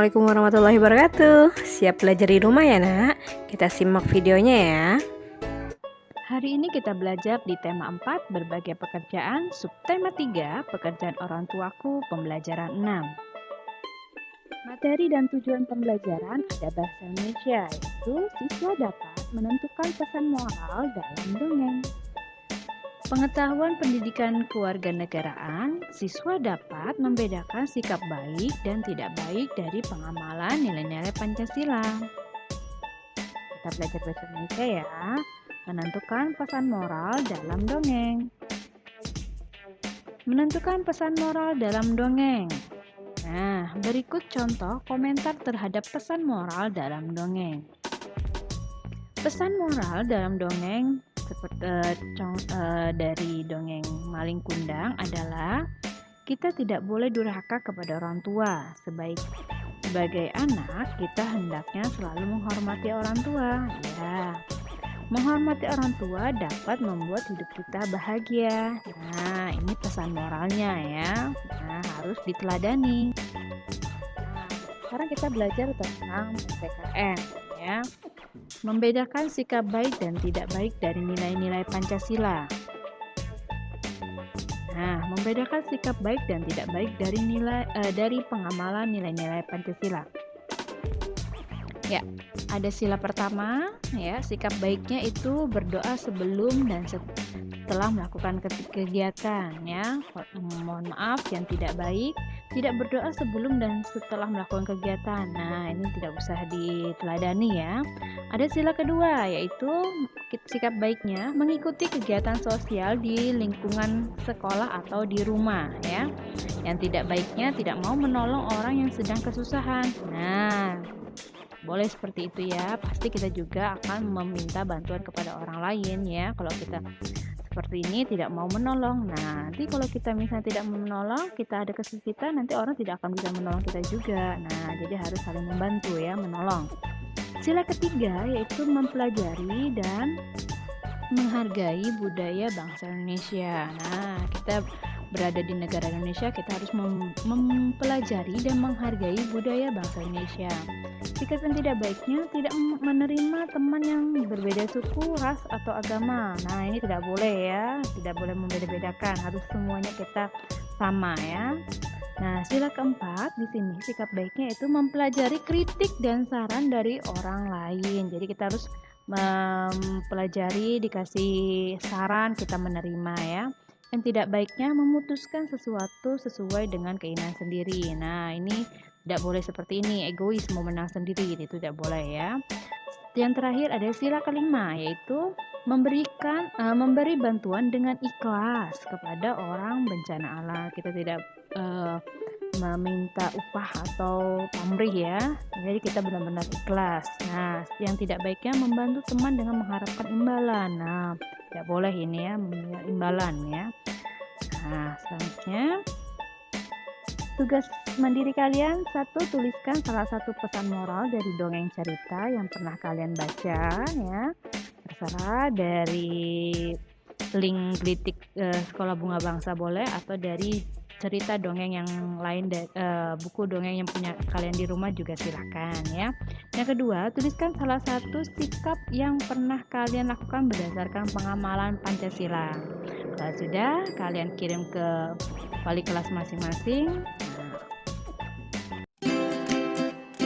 Assalamualaikum warahmatullahi wabarakatuh. Siap belajar di rumah ya nak? Kita simak videonya ya. Hari ini kita belajar di tema 4, berbagai pekerjaan, subtema 3, pekerjaan orang tuaku, pembelajaran 6. Materi dan tujuan pembelajaran ada bahasa Indonesia, yaitu siswa dapat menentukan pesan moral dalam dongeng. Pengetahuan pendidikan kewarganegaraan, siswa dapat membedakan sikap baik dan tidak baik dari pengamalan nilai-nilai Pancasila. Kita belajar bahasa Indonesia ya. Menentukan pesan moral dalam dongeng. Menentukan pesan moral dalam dongeng. Nah, berikut contoh komentar terhadap pesan moral dalam dongeng. Pesan moral dalam dongeng dari dongeng Malin Kundang adalah kita tidak boleh durhaka kepada orang tua. Sebagai anak, kita hendaknya selalu menghormati orang tua. Ya. Menghormati orang tua dapat membuat hidup kita bahagia. Nah, ini pesan moralnya ya. Nah, harus diteladani. Nah, sekarang kita belajar tentang PPKN ya. Membedakan sikap baik dan tidak baik dari nilai-nilai Pancasila. Nah, membedakan sikap baik dan tidak baik dari pengamalan nilai-nilai Pancasila. Ya, ada sila pertama ya, sikap baiknya itu berdoa sebelum dan setelah melakukan kegiatan ya. Mohon maaf yang tidak baik, tidak berdoa sebelum dan setelah melakukan kegiatan. Nah, ini tidak usah diteladani ya. Ada sila kedua, yaitu sikap baiknya mengikuti kegiatan sosial di lingkungan sekolah atau di rumah ya. Yang tidak baiknya tidak mau menolong orang yang sedang kesusahan. Nah, boleh seperti itu ya. Pasti kita juga akan meminta bantuan kepada orang lain ya. Kalau kita seperti ini tidak mau menolong. Nah, nanti kalau kita misalnya tidak menolong, kita ada kesulitan, nanti orang tidak akan bisa menolong kita juga. Nah, jadi harus saling membantu ya, menolong. Sila ketiga yaitu mempelajari dan menghargai budaya bangsa Indonesia. Nah, kita berada di negara Indonesia, kita harus mempelajari dan menghargai budaya bangsa Indonesia. Sikap yang tidak baiknya tidak menerima teman yang berbeda suku, ras, atau agama. Nah, ini tidak boleh ya, tidak boleh membeda-bedakan, harus semuanya kita sama ya. Nah, sila keempat di sini sikap baiknya itu mempelajari kritik dan saran dari orang lain. Jadi kita harus mempelajari, dikasih saran, kita menerima ya. Yang tidak baiknya memutuskan sesuatu sesuai dengan keinginan sendiri. Nah, ini tidak boleh seperti ini, egois mau menang sendiri, itu tidak boleh ya. Yang terakhir ada sila kelima, yaitu memberi bantuan dengan ikhlas kepada orang bencana alam. Kita tidak meminta upah atau pamrih ya. Jadi kita benar-benar ikhlas. Nah, yang tidak baiknya membantu teman dengan mengharapkan imbalan. Nah, tidak boleh ini ya, imbalan ya. Nah, selanjutnya tugas mandiri kalian, 1, tuliskan salah satu pesan moral dari dongeng cerita yang pernah kalian baca ya. Terserah dari link Glitik Sekolah Bunga Bangsa boleh, atau dari cerita dongeng yang lain, buku dongeng yang punya kalian di rumah juga silakan ya. Yang kedua, tuliskan salah satu sikap yang pernah kalian lakukan berdasarkan pengamalan Pancasila. Kalau sudah, kalian kirim ke wali kelas masing-masing.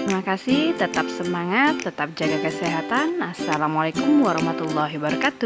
Terima kasih, tetap semangat, tetap jaga kesehatan. Assalamualaikum warahmatullahi wabarakatuh.